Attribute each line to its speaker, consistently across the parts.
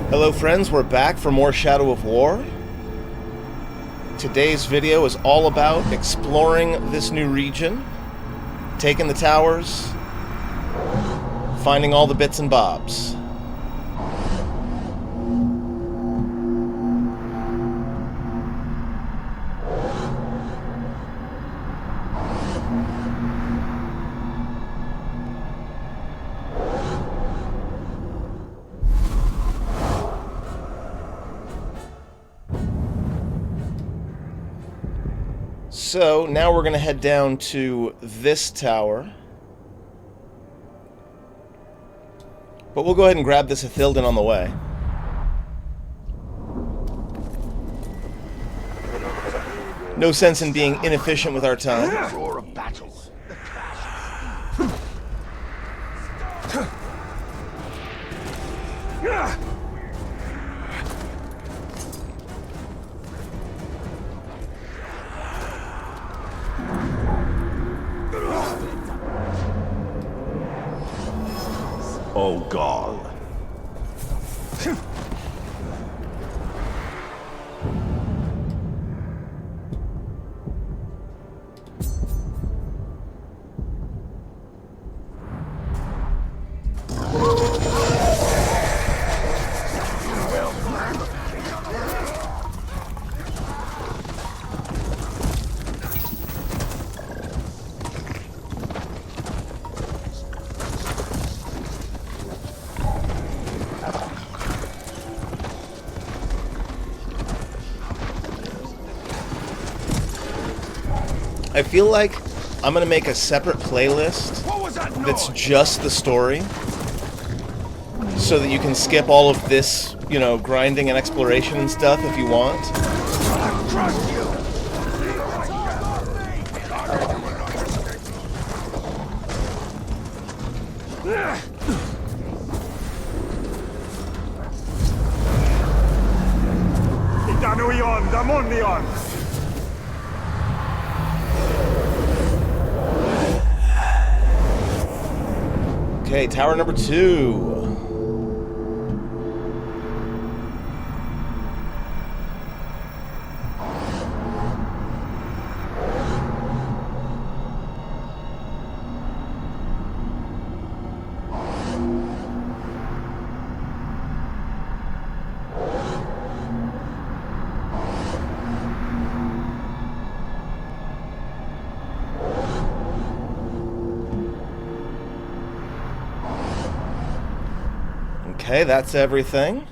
Speaker 1: Hello friends, we're back for more Shadow of War. Today's video is all about exploring this new region, taking the towers, finding all the bits and bobs. So, now we're going to head down to this tower. But we'll go ahead and grab this Ithilden on the way. No sense in being inefficient with our time.
Speaker 2: Roar of battle. Oh God.
Speaker 1: I feel like I'm going to make a separate playlist that's just the story, so that you can skip all of this, you know, grinding and exploration and stuff if you want.
Speaker 2: I trust you. Idanuion, Damonion.
Speaker 1: Okay, tower number 2. Okay, that's everything.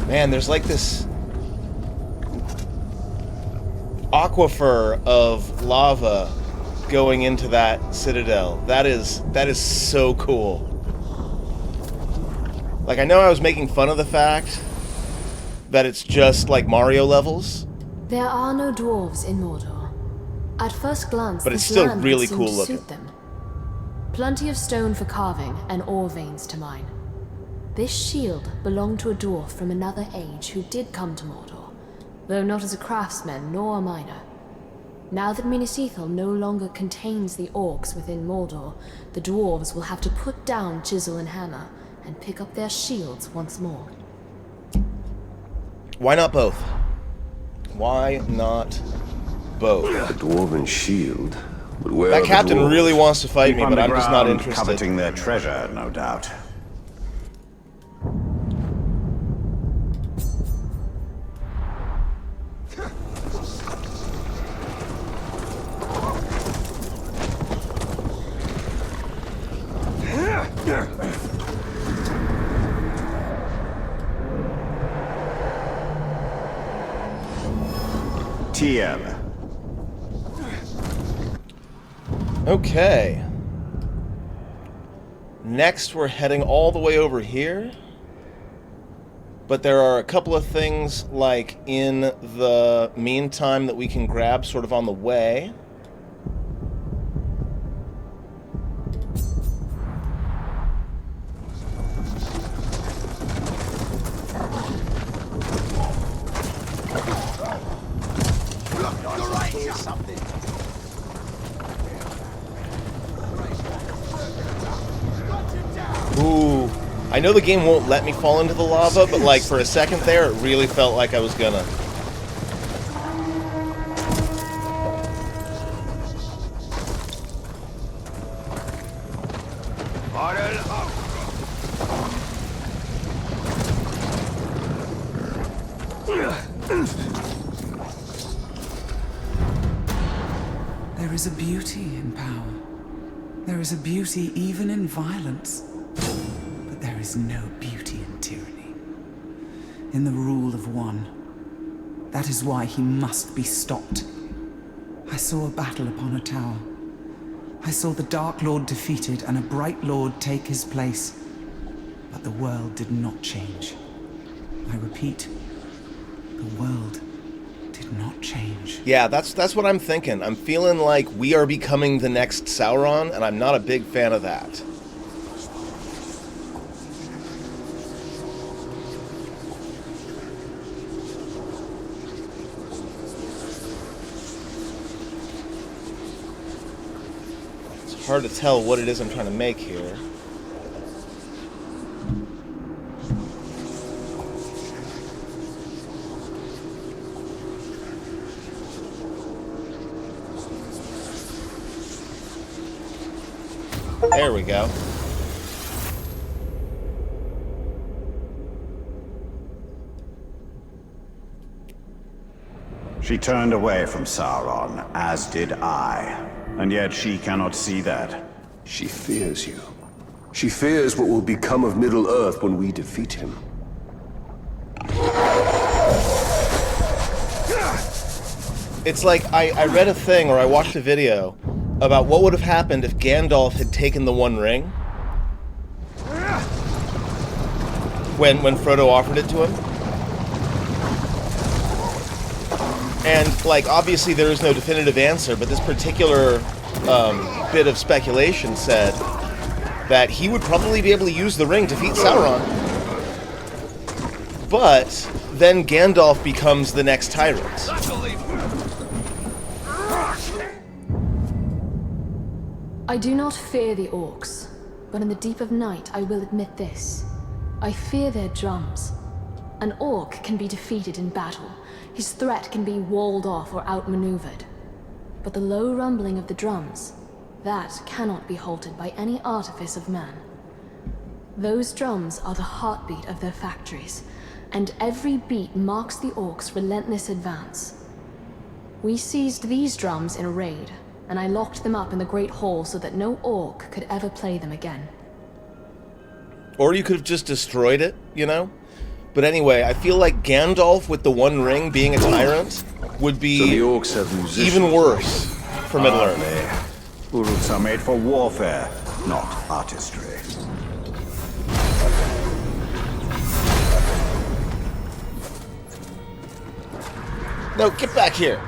Speaker 1: Man, there's like this aquifer of lava going into that citadel. That is so cool. Like, I know I was making fun of the fact that it's just like Mario levels.
Speaker 3: There are no dwarves in Mordor. At first glance,
Speaker 1: but it's
Speaker 3: this
Speaker 1: still
Speaker 3: land
Speaker 1: really
Speaker 3: would seem
Speaker 1: cool
Speaker 3: to
Speaker 1: looking.
Speaker 3: suit them. Plenty of stone for carving and ore veins to mine. This shield belonged to a dwarf from another age who did come to Mordor, though not as a craftsman nor a miner. Now that Minas Ithil no longer contains the orcs within Mordor, the dwarves will have to put down chisel and hammer and pick up their shields once more.
Speaker 1: Why not both? Why not both?
Speaker 4: A dwarven shield. But where
Speaker 1: That
Speaker 4: are the
Speaker 1: captain
Speaker 4: dwarves?
Speaker 1: really wants to fight me, but I'm just not
Speaker 2: Underground,
Speaker 1: interested.
Speaker 2: Coveting their treasure, no doubt. Tiel.
Speaker 1: Okay. Next, we're heading all the way over here. But there are a couple of things, like, in the meantime that we can grab sort of on the way. Ooh. I know the game won't let me fall into the lava, but like for a second there, it really felt like I was gonna.
Speaker 5: There is a beauty in power. There is a beauty even in violence. But there is no beauty in tyranny. In the rule of one. That is why he must be stopped. I saw a battle upon a tower. I saw the Dark Lord defeated and a Bright Lord take his place. But the world did not change. I repeat, the world did not change.
Speaker 1: Yeah, that's what I'm thinking. I'm feeling like we are becoming the next Sauron, and I'm not a big fan of that. It's hard to tell what it is I'm trying to make here. There we go.
Speaker 2: She turned away from Sauron, as did I. And yet she cannot see that.
Speaker 4: She fears you. She fears what will become of Middle-earth when we defeat him.
Speaker 1: It's like I read a thing, or I watched a video about what would have happened if Gandalf had taken the One Ring when Frodo offered it to him. And, like, obviously there is no definitive answer, but this particular bit of speculation said that he would probably be able to use the ring to defeat Sauron. But then Gandalf becomes the next tyrant.
Speaker 3: I do not fear the orcs, but in the deep of night I will admit this. I fear their drums. An orc can be defeated in battle. His threat can be walled off or outmaneuvered. But the low rumbling of the drums, that cannot be halted by any artifice of man. Those drums are the heartbeat of their factories, and every beat marks the orcs' relentless advance. We seized these drums in a raid, and I locked them up in the Great Hall so that no orc could ever play them again.
Speaker 1: Or you could have just destroyed it, you know? But anyway, I feel like Gandalf with the One Ring being a tyrant would be
Speaker 4: So the orcs have musicians.
Speaker 1: even worse for Middle-earth.
Speaker 2: Uruts are made for warfare, not artistry.
Speaker 1: No, get back here.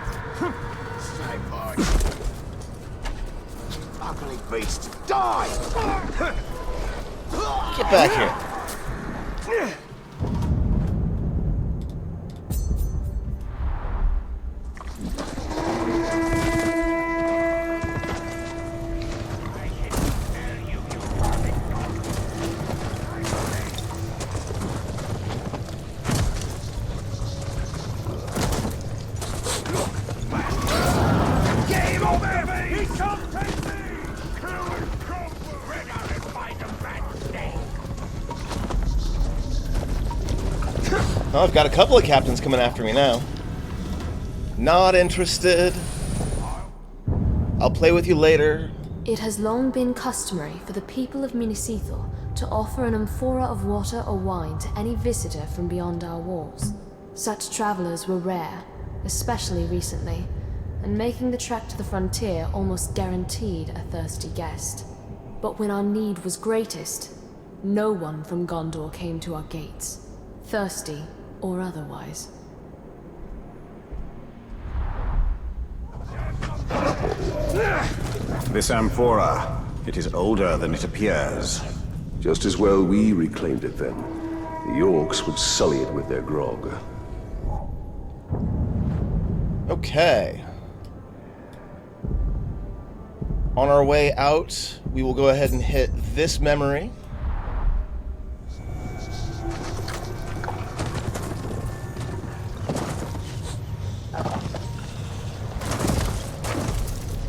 Speaker 2: Ugly beast, die!
Speaker 1: Get back here.
Speaker 2: Game over! He can't take me! Kill and crumble! Red out and find a bad day!
Speaker 1: Oh, I've got a couple of captains coming after me now. Not interested. I'll play with you later.
Speaker 3: It has long been customary for the people of Minisethor to offer an amphora of water or wine to any visitor from beyond our walls. Such travelers were rare, especially recently, and making the trek to the frontier almost guaranteed a thirsty guest. But when our need was greatest, no one from Gondor came to our gates, thirsty or otherwise.
Speaker 6: This amphora, it is older than it appears.
Speaker 4: Just as well we reclaimed it then. The orcs would sully it with their grog.
Speaker 1: Okay. On our way out, we will go ahead and hit this memory.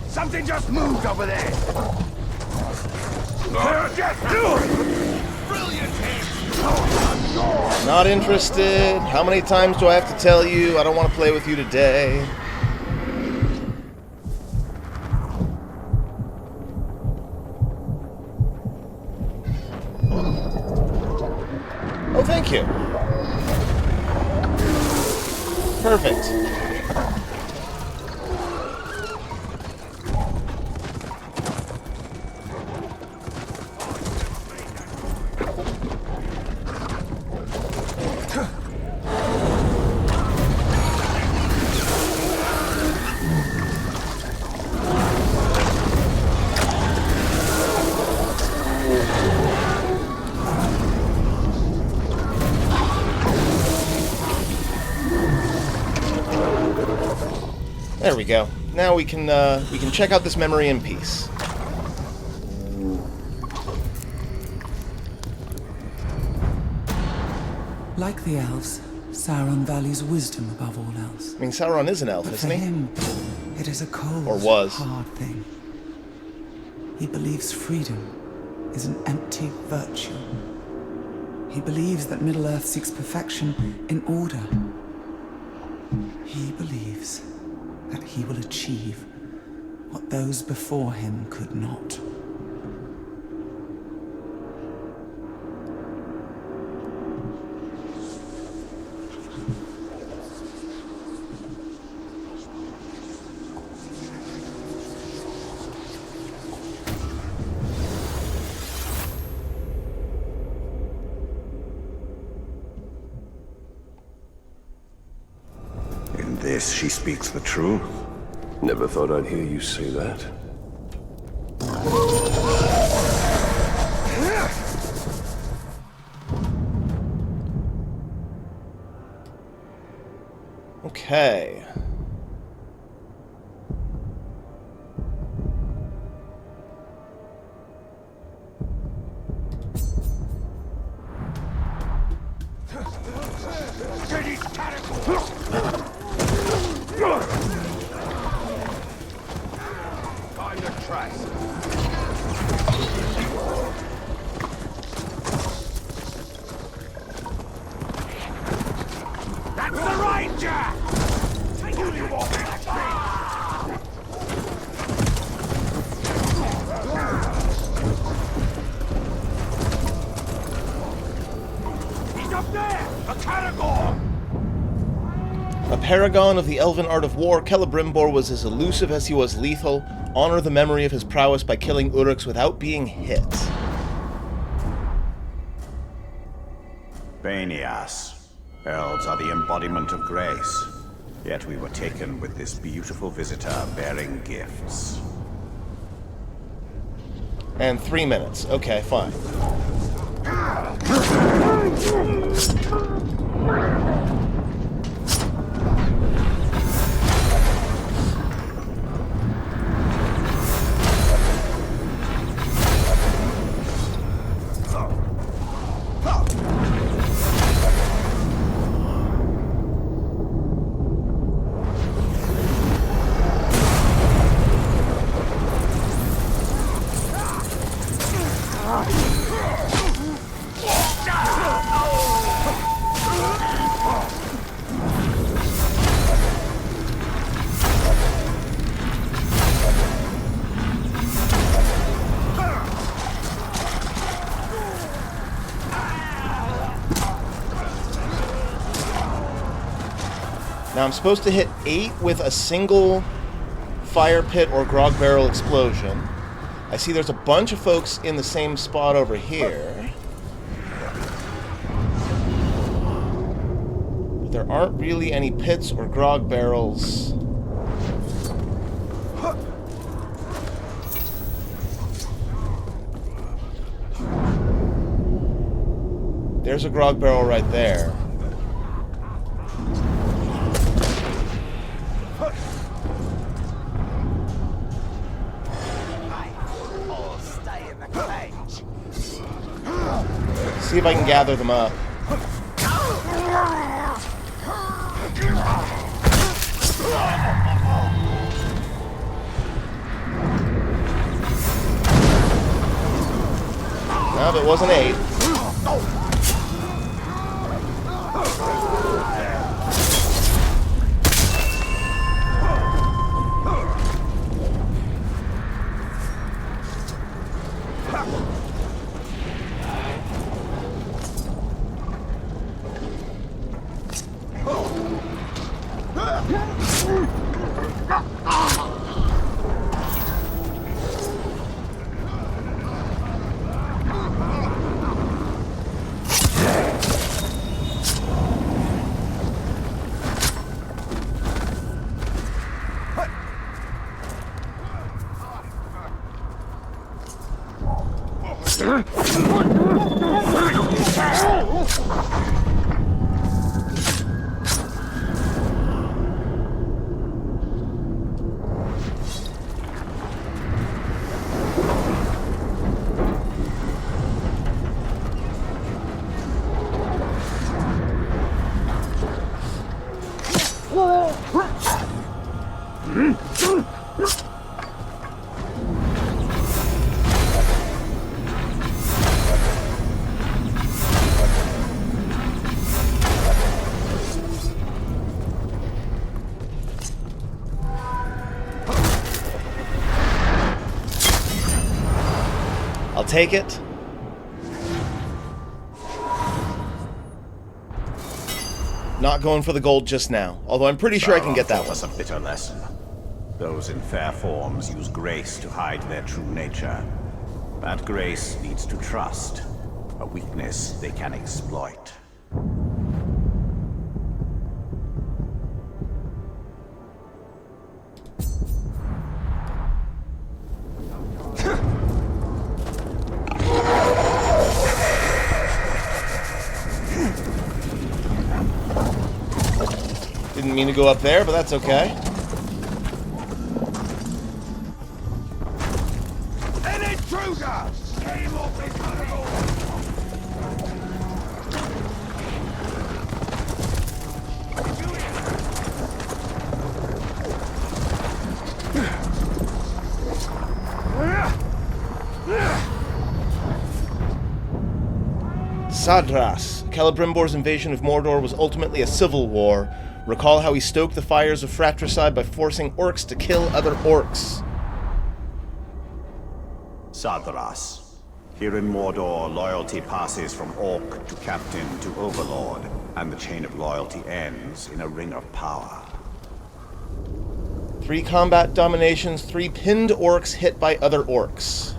Speaker 2: Something just moved over there! Brilliant!
Speaker 1: Not interested. How many times do I have to tell you I don't want to play with you today? Oh, thank you. Perfect. There we go. Now we can check out this memory in peace.
Speaker 5: Like the elves, Sauron values wisdom above all else.
Speaker 1: I mean, Sauron is an elf,
Speaker 5: But
Speaker 1: isn't
Speaker 5: for
Speaker 1: he?
Speaker 5: him, it is a cold,
Speaker 1: Or was.
Speaker 5: hard thing. He believes freedom is an empty virtue. He believes that Middle-earth seeks perfection in order. He believes that he will achieve what those before him could not.
Speaker 6: In this, she speaks the truth.
Speaker 4: Never thought I'd hear you say that.
Speaker 1: Okay.
Speaker 2: Find the trace. That's the ranger! Take out your walk He's up there! A Caragor!
Speaker 1: A paragon of the elven art of war, Celebrimbor was as elusive as he was lethal. Honor the memory of his prowess by killing Uruks without being hit.
Speaker 6: Banias. Elves are the embodiment of grace. Yet we were taken with this beautiful visitor bearing gifts.
Speaker 1: And 3 minutes. Okay, fine. Now I'm supposed to hit 8 with a single fire pit or grog barrel explosion. I see there's a bunch of folks in the same spot over here. But there aren't really any pits or grog barrels. There's a grog barrel right there. See if I can gather them up. No, it wasn't 8. I'll take it. Not going for the gold just now, although I'm pretty sure I can get that
Speaker 6: taught us
Speaker 1: one.
Speaker 6: a bitter lesson. Those in fair forms use grace to hide their true nature. That grace leads to trust, a weakness they can exploit.
Speaker 1: Didn't mean to go up there, but that's okay.
Speaker 2: An intruder! Game off his animal!
Speaker 1: Sadras. Celebrimbor's invasion of Mordor was ultimately a civil war. Recall how he stoked the fires of fratricide by forcing orcs to kill other orcs.
Speaker 6: Sadras. Here in Mordor, loyalty passes from orc to captain to overlord, and the chain of loyalty ends in a ring of power.
Speaker 1: 3 combat dominations, 3 pinned orcs hit by other orcs.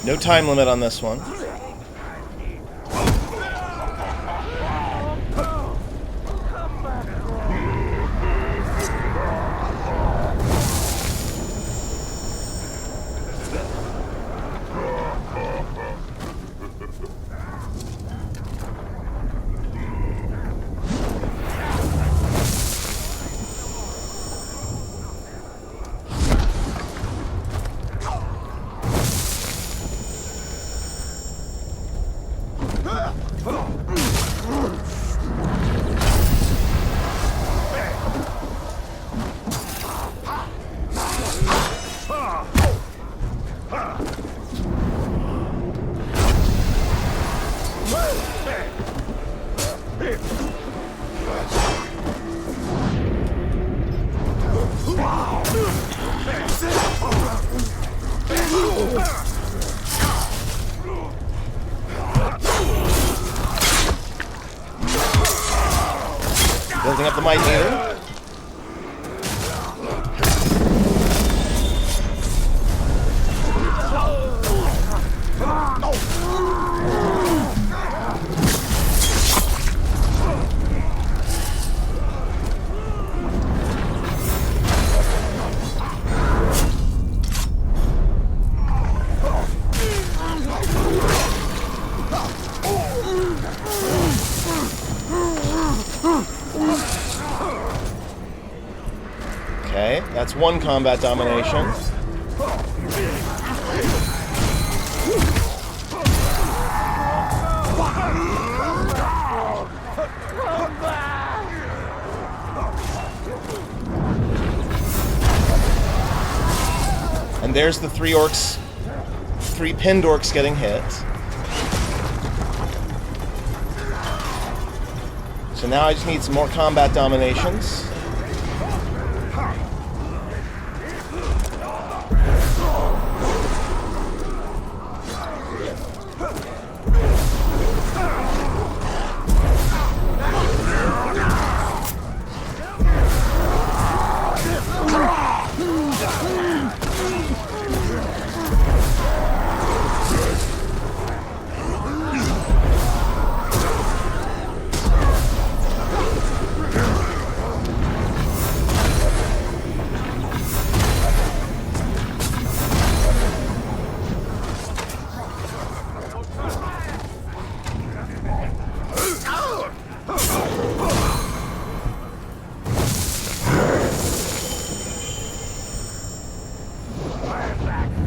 Speaker 1: No time limit on this one. Building up the might meter. Okay, that's one combat domination. And there's the three orcs, three pinned orcs getting hit. So now I just need some more combat dominations.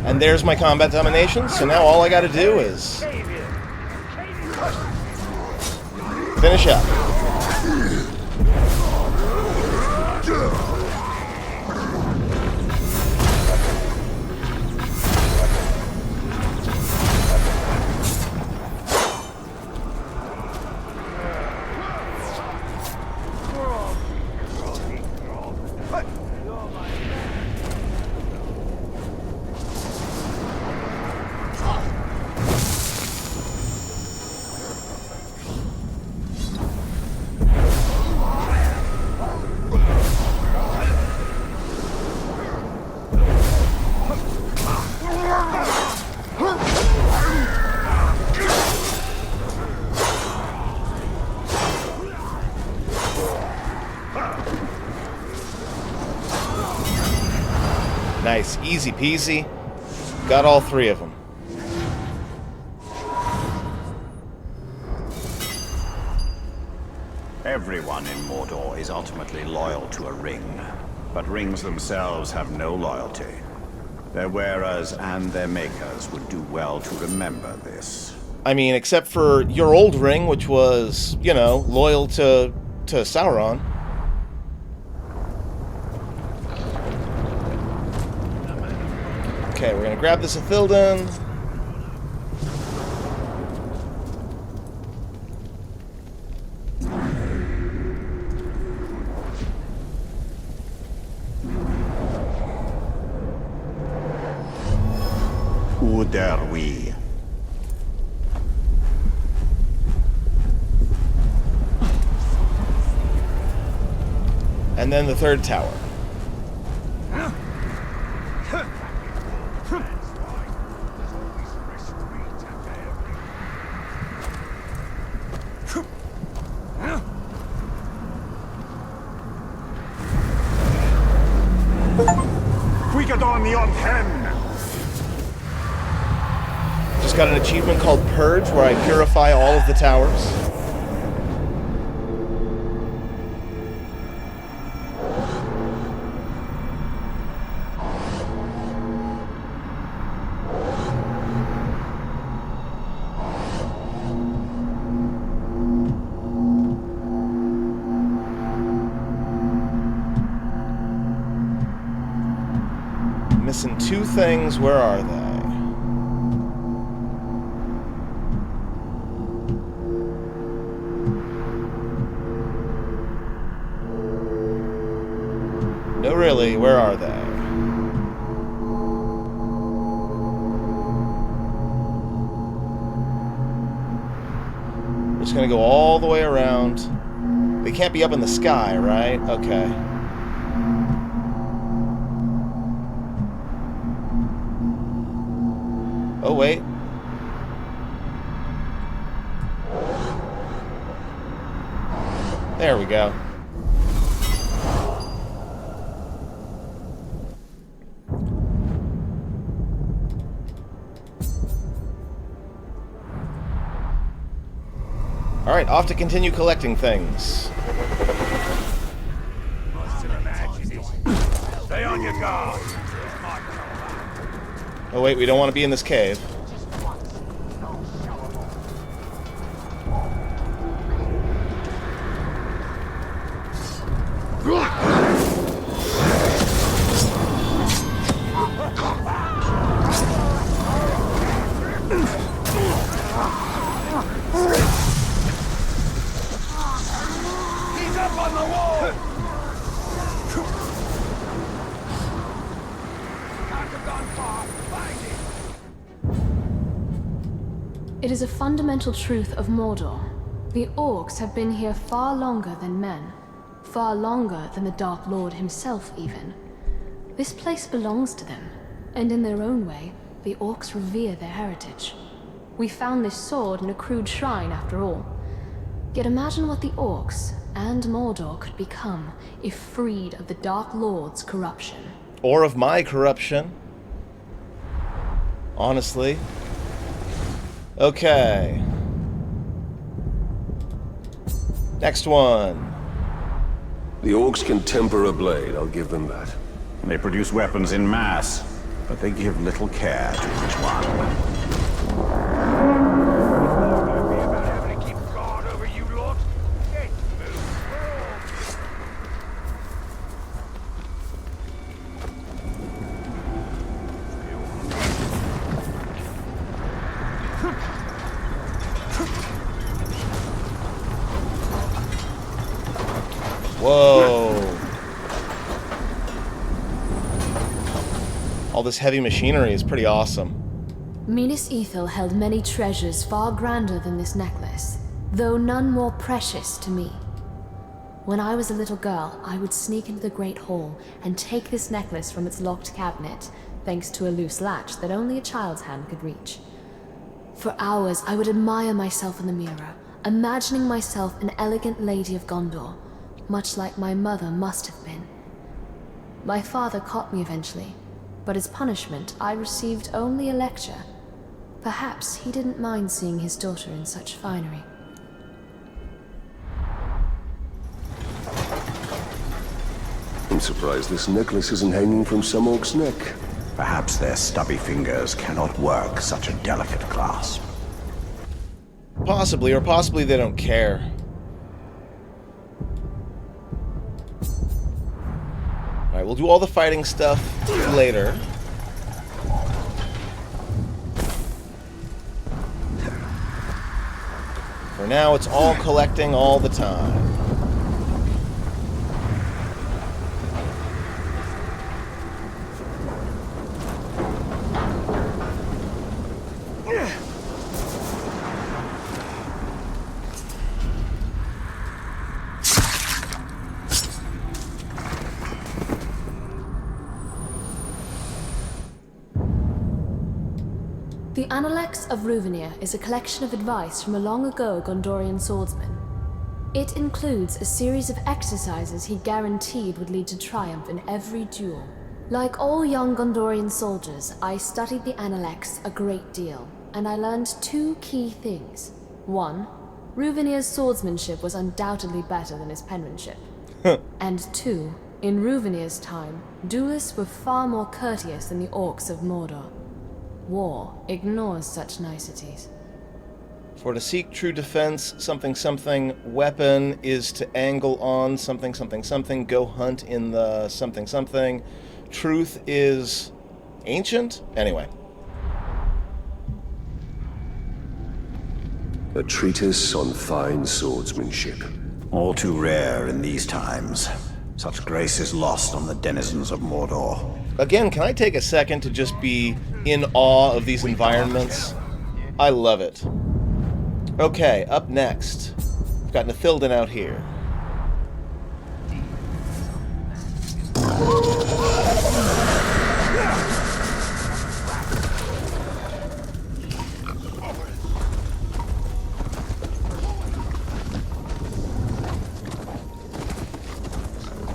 Speaker 1: And there's my combat domination, so now all I gotta do is finish up. Nice, easy peasy. Got all three of them.
Speaker 6: Everyone in Mordor is ultimately loyal to a ring, but rings themselves have no loyalty. Their wearers and their makers would do well to remember this.
Speaker 1: I mean, except for your old ring, which was, you know, loyal to Sauron. Okay, we're gonna grab this Ithilden.
Speaker 6: Who dare we?
Speaker 1: And then the third tower. Just got an achievement called Purge, where I purify all of the towers. Missing two things. Where are they? No, really, where are they? We're just gonna go all the way around. They can't be up in the sky, right? Okay. Oh, wait. There we go. Alright, off to continue collecting things.
Speaker 2: Stay on your guard.
Speaker 1: Oh wait, we don't want to be in this cave.
Speaker 2: He's up on the wall! Can't have gone far. Find him!
Speaker 3: It is a fundamental truth of Mordor. The orcs have been here far longer than men. Far longer than the Dark Lord himself, even. This place belongs to them, and in their own way, the orcs revere their heritage. We found this sword in a crude shrine, after all. Yet imagine what the orcs and Mordor could become if freed of the Dark Lord's corruption.
Speaker 1: Or of my corruption. Honestly. Okay. Next one.
Speaker 4: The orcs can temper a blade, I'll give them that.
Speaker 6: They produce weapons in mass, but they give little care to each one.
Speaker 2: Don't be about having to keep guard over you lot. Get moved.
Speaker 1: Whoa. All this heavy machinery is pretty awesome.
Speaker 3: Minas Ithil held many treasures far grander than this necklace, though none more precious to me. When I was a little girl, I would sneak into the Great Hall and take this necklace from its locked cabinet, thanks to a loose latch that only a child's hand could reach. For hours, I would admire myself in the mirror, imagining myself an elegant lady of Gondor, much like my mother must have been. My father caught me eventually, but as punishment, I received only a lecture. Perhaps he didn't mind seeing his daughter in such finery.
Speaker 4: I'm surprised this necklace isn't hanging from some orc's neck.
Speaker 6: Perhaps their stubby fingers cannot work such a delicate clasp.
Speaker 1: Possibly, or possibly they don't care. Alright, we'll do all the fighting stuff later. For now, it's all collecting all the time.
Speaker 3: The Analects of Rúvenir is a collection of advice from a long-ago Gondorian swordsman. It includes a series of exercises he guaranteed would lead to triumph in every duel. Like all young Gondorian soldiers, I studied the Analects a great deal, and I learned two key things. One, Rúvenir's swordsmanship was undoubtedly better than his penmanship. And two, in Rúvenir's time, duelists were far more courteous than the orcs of Mordor. War ignores such niceties.
Speaker 1: For to seek true defense, something something, weapon is to angle on something something something, go hunt in the something something, truth is ancient? Anyway.
Speaker 4: A treatise on fine swordsmanship.
Speaker 6: All too rare in these times. Such grace is lost on the denizens of Mordor.
Speaker 1: Again, can I take a second to just be in awe of these environments? I love it. Okay, up next. We've got Nithilden out here.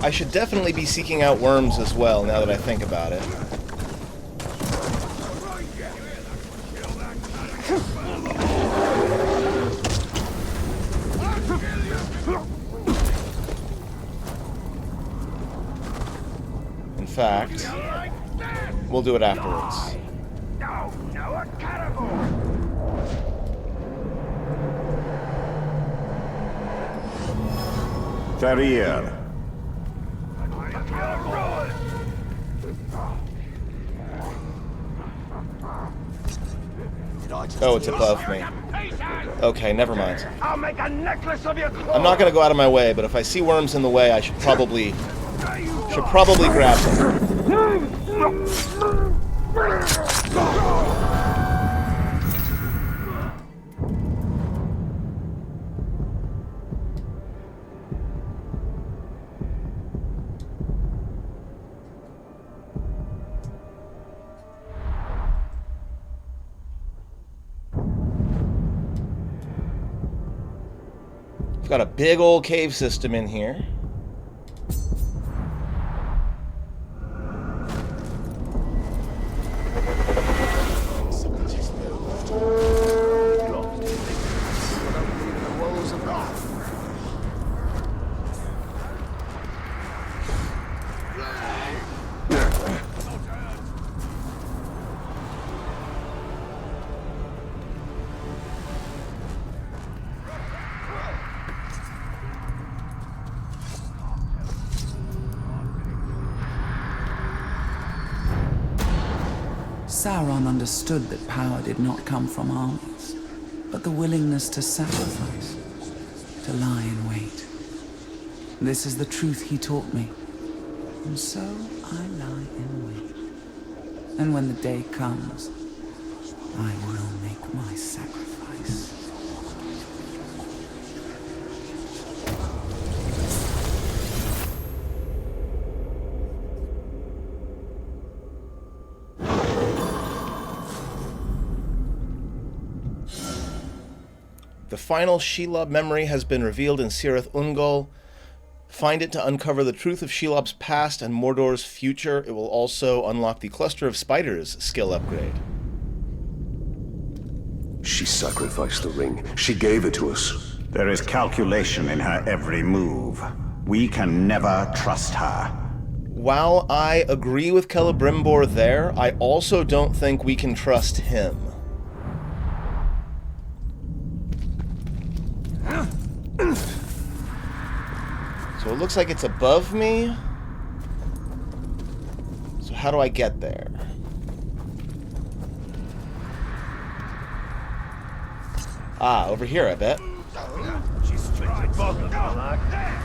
Speaker 1: I should definitely be seeking out worms as well, now that I think about it. In fact, we'll do it afterwards.
Speaker 2: No, a cannibal!
Speaker 6: Terrier.
Speaker 1: Oh, it's above me. Okay, never mind.
Speaker 2: I'll make a necklace of your claws.
Speaker 1: I'm not going to go out of my way, but if I see worms in the way, I should probably grab them. We've got a big old cave system in here.
Speaker 5: Sauron understood that power did not come from armies, but the willingness to sacrifice, to lie in wait. This is the truth he taught me, and so I lie in wait. And when the day comes, I will make my sacrifice.
Speaker 1: The final Shelob memory has been revealed in Cirith Ungol. Find it to uncover the truth of Shelob's past and Mordor's future. It will also unlock the Cluster of Spiders skill upgrade.
Speaker 4: She sacrificed the ring. She gave it to us.
Speaker 6: There is calculation in her every move. We can never trust her.
Speaker 1: While I agree with Celebrimbor there, I also don't think we can trust him. So it looks like it's above me. So how do I get there? Ah, over here, I bet.
Speaker 2: She's tried both of them like that.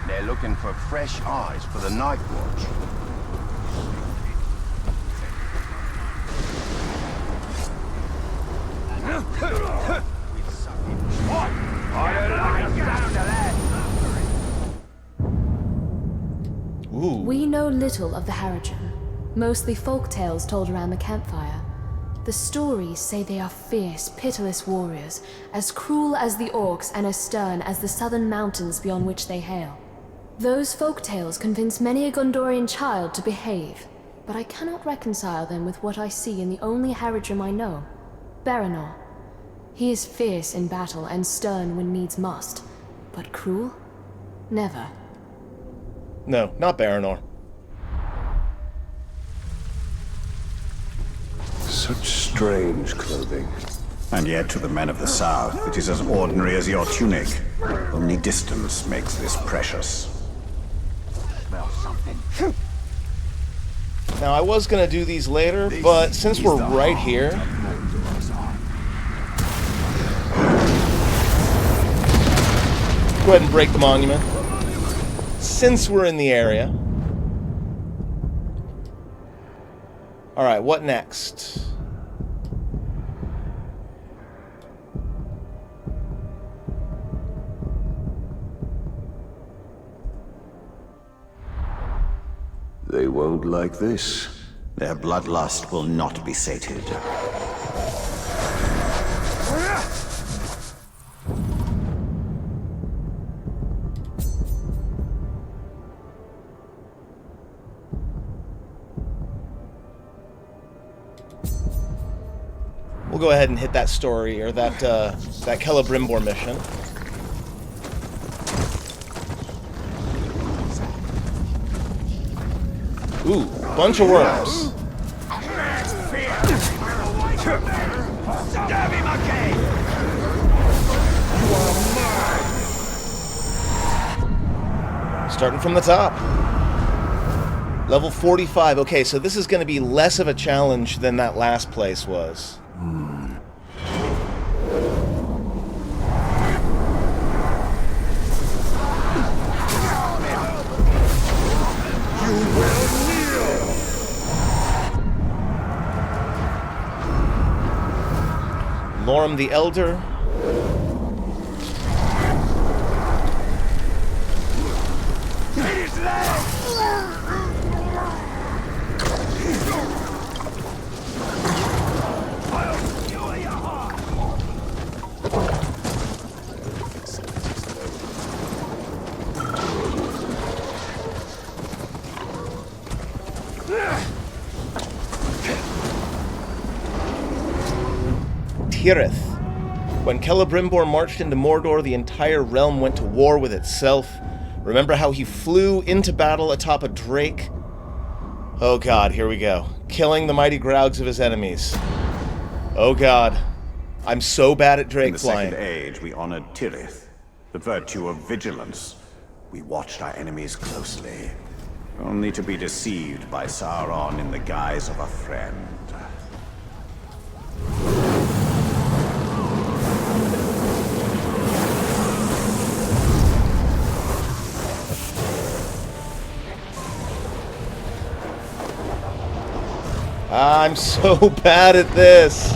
Speaker 2: They're looking for fresh eyes for the night watch.
Speaker 1: Ooh.
Speaker 3: We know little of the Haradrim, mostly folk tales told around the campfire. The stories say they are fierce, pitiless warriors, as cruel as the orcs and as stern as the southern mountains beyond which they hail. Those folk tales convince many a Gondorian child to behave, but I cannot reconcile them with what I see in the only Haradrim I know, Baranor. He is fierce in battle and stern when needs must, but cruel? Never.
Speaker 1: No, not Baranor.
Speaker 4: Such strange clothing.
Speaker 6: And yet to the men of the South, it is as ordinary as your tunic. Only distance makes this precious.
Speaker 2: Smell something.
Speaker 1: Now, I was going to do these later, but since we're right here... Go ahead and break the monument. Since we're in the area. Alright, what next?
Speaker 4: They won't like this.
Speaker 6: Their bloodlust will not be sated.
Speaker 1: We'll go ahead and hit that story, or that Celebrimbor mission. Ooh, bunch of worms. Starting from the top. Level 45. Okay, so this is going to be less of a challenge than that last place was. Lorm the Elder. Tirith. When Celebrimbor marched into Mordor, the entire realm went to war with itself. Remember how he flew into battle atop a drake? Oh god, here we go. Killing the mighty Graugs of his enemies. Oh god. I'm so bad at drake flying.
Speaker 6: In the Second Age, we honored Tirith, the virtue of vigilance. We watched our enemies closely, only to be deceived by Sauron in the guise of a friend.
Speaker 1: I'm so bad at this.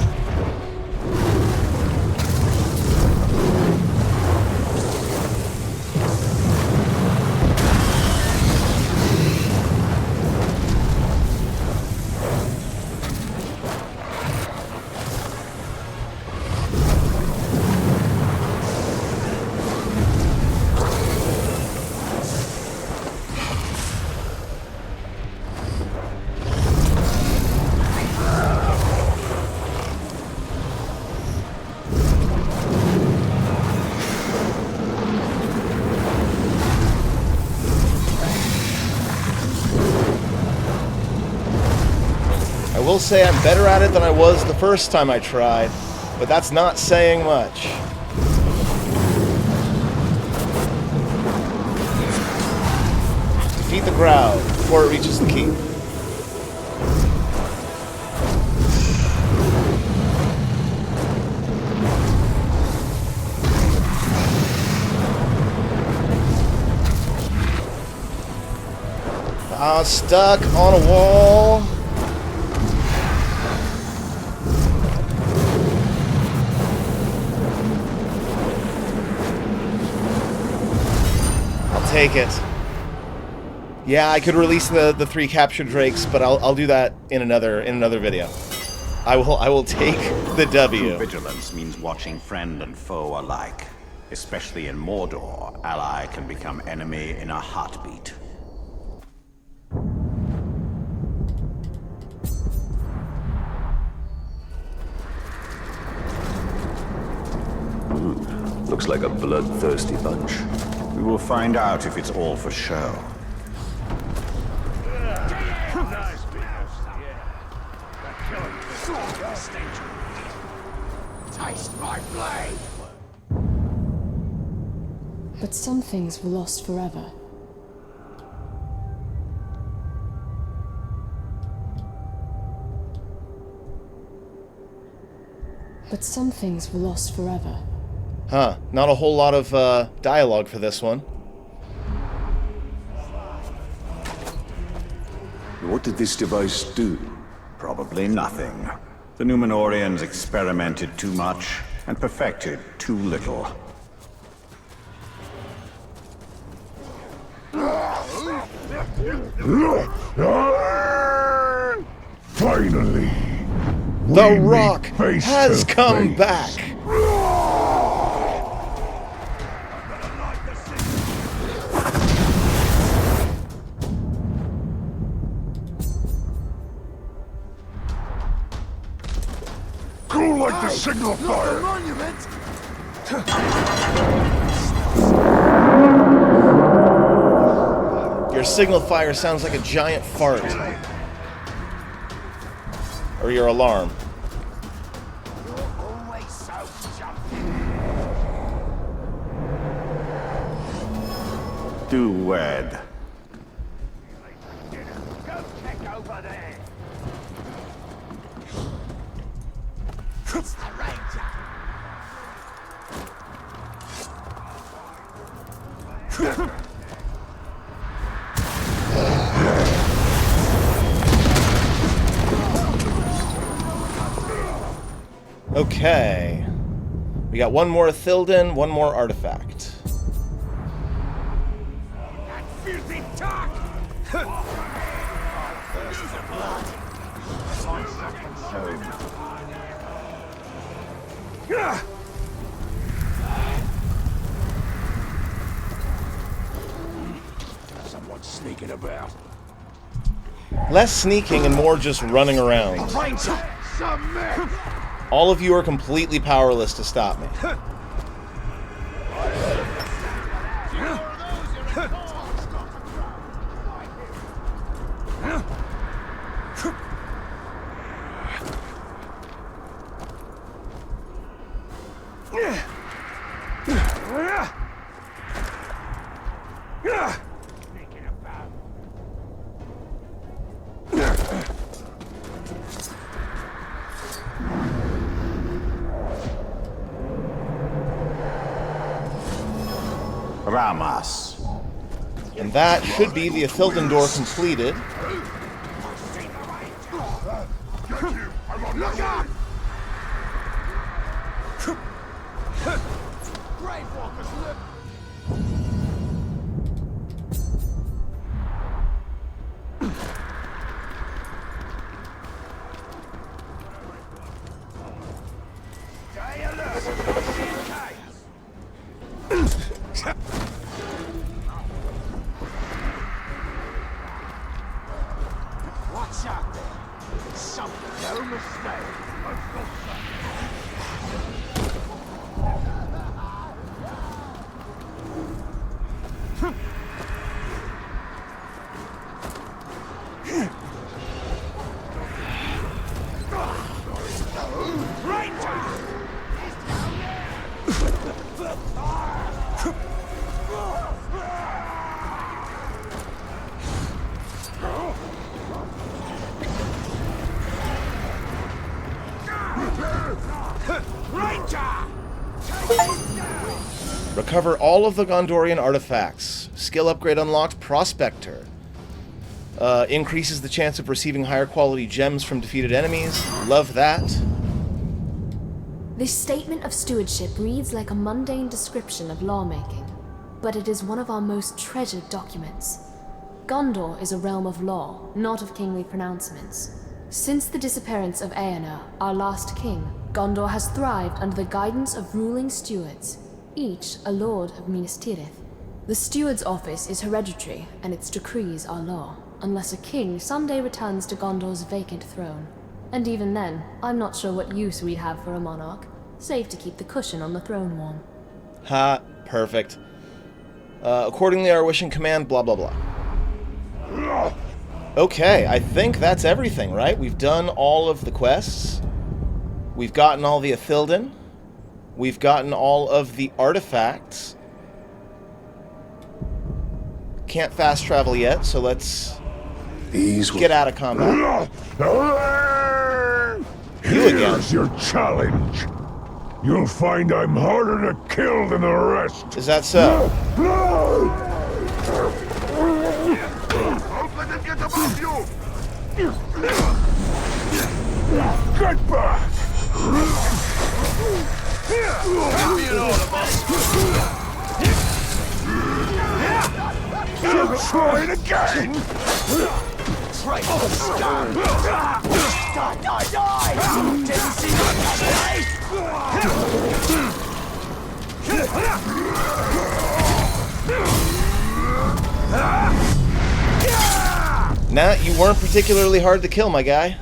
Speaker 1: I will say I'm better at it than I was the first time I tried, but that's not saying much. Defeat the Graug before it reaches the keep. Stuck on a wall. Take it. Yeah, I could release the 3 captured drakes, but I'll do that in another video. I will take the W.
Speaker 6: True vigilance means watching friend and foe alike. Especially in Mordor, ally can become enemy in a heartbeat.
Speaker 4: Looks like a bloodthirsty bunch.
Speaker 6: We will find out if it's all for show.
Speaker 2: Taste my blade!
Speaker 3: But some things were lost forever. But some things were lost forever.
Speaker 1: Huh. Not a whole lot of dialogue for this one.
Speaker 4: What did this device do?
Speaker 6: Probably nothing. The Númenóreans experimented too much and perfected too little.
Speaker 2: Finally,
Speaker 1: The
Speaker 2: we
Speaker 1: Rock
Speaker 2: meet face
Speaker 1: has
Speaker 2: to
Speaker 1: come
Speaker 2: face.
Speaker 1: back!
Speaker 2: Cool like the signal fire.
Speaker 1: Your signal fire sounds like a giant fart. Or your alarm.
Speaker 6: Do wed.
Speaker 2: Go check over there.
Speaker 1: Okay. We got one more Thilden, one more artifact.
Speaker 2: Filthy talk! Someone's sneaking about.
Speaker 1: Less sneaking and more just running around.
Speaker 2: Some men!
Speaker 1: All of you are completely powerless to stop me.
Speaker 6: Ramas.
Speaker 1: And that should be the Thilden door completed.
Speaker 2: Look out! Watch out there. Something, no mistake.
Speaker 1: Recover all of the Gondorian artifacts. Skill upgrade unlocked, Prospector. Increases the chance of receiving higher quality gems from defeated enemies. Love that.
Speaker 3: This statement of stewardship reads like a mundane description of lawmaking, but it is one of our most treasured documents. Gondor is a realm of law, not of kingly pronouncements. Since the disappearance of Aenir, our last king, Gondor has thrived under the guidance of ruling stewards, each a lord of Minas Tirith. The steward's office is hereditary, and its decrees are law, unless a king someday returns to Gondor's vacant throne. And even then, I'm not sure what use we'd have for a monarch, save to keep the cushion on the throne warm.
Speaker 1: Ha, perfect. Accordingly, our wish and command, blah, blah, blah. Okay, I think that's everything, right? We've done all of the quests. We've gotten all the Ithilden. We've gotten all of the artifacts. Can't fast travel yet, so let's get out of combat. You again.
Speaker 2: Here's your challenge. You'll find I'm harder to kill than the rest.
Speaker 1: Is that so?
Speaker 2: Get back! You trying again?
Speaker 7: Traitor scum! Die, die, die! Didn't see that
Speaker 1: Nah, you weren't particularly hard to kill, my guy.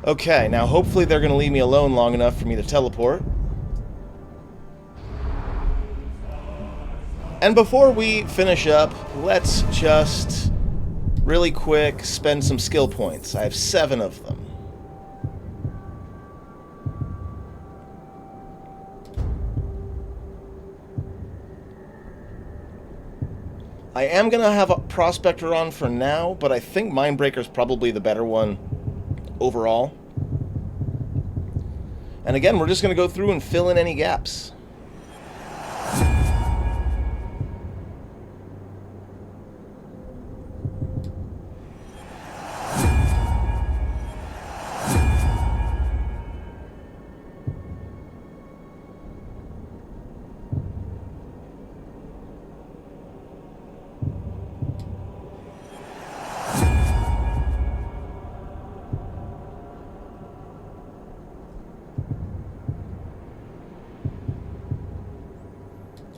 Speaker 1: Okay, now hopefully they're going to leave me alone long enough for me to teleport. And before we finish up, let's just really quick spend some skill points. I have 7 of them. I am going to have a Prospector on for now, but I think Mindbreaker's probably the better one overall. And again, we're just going to go through and fill in any gaps.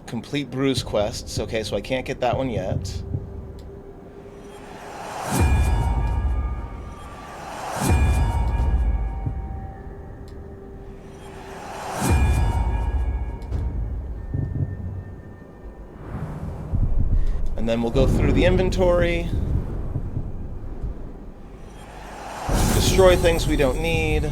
Speaker 1: Complete Bruce quests. Okay, so I can't get that one yet. And then we'll go through the inventory. Destroy things we don't need.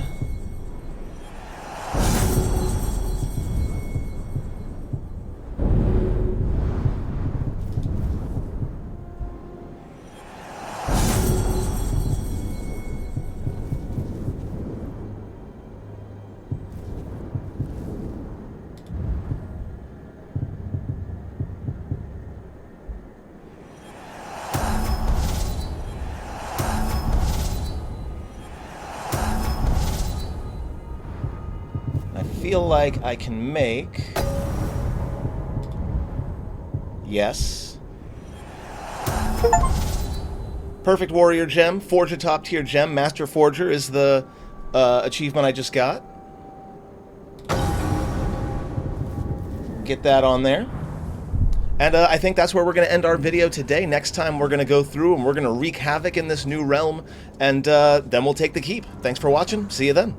Speaker 1: Feel like I can make... Yes. Perfect Warrior Gem. Forge a top tier gem. Master Forger is the achievement I just got. Get that on there. And I think that's where we're going to end our video today. Next time we're going to go through and we're going to wreak havoc in this new realm. And then we'll take the keep. Thanks for watching. See you then.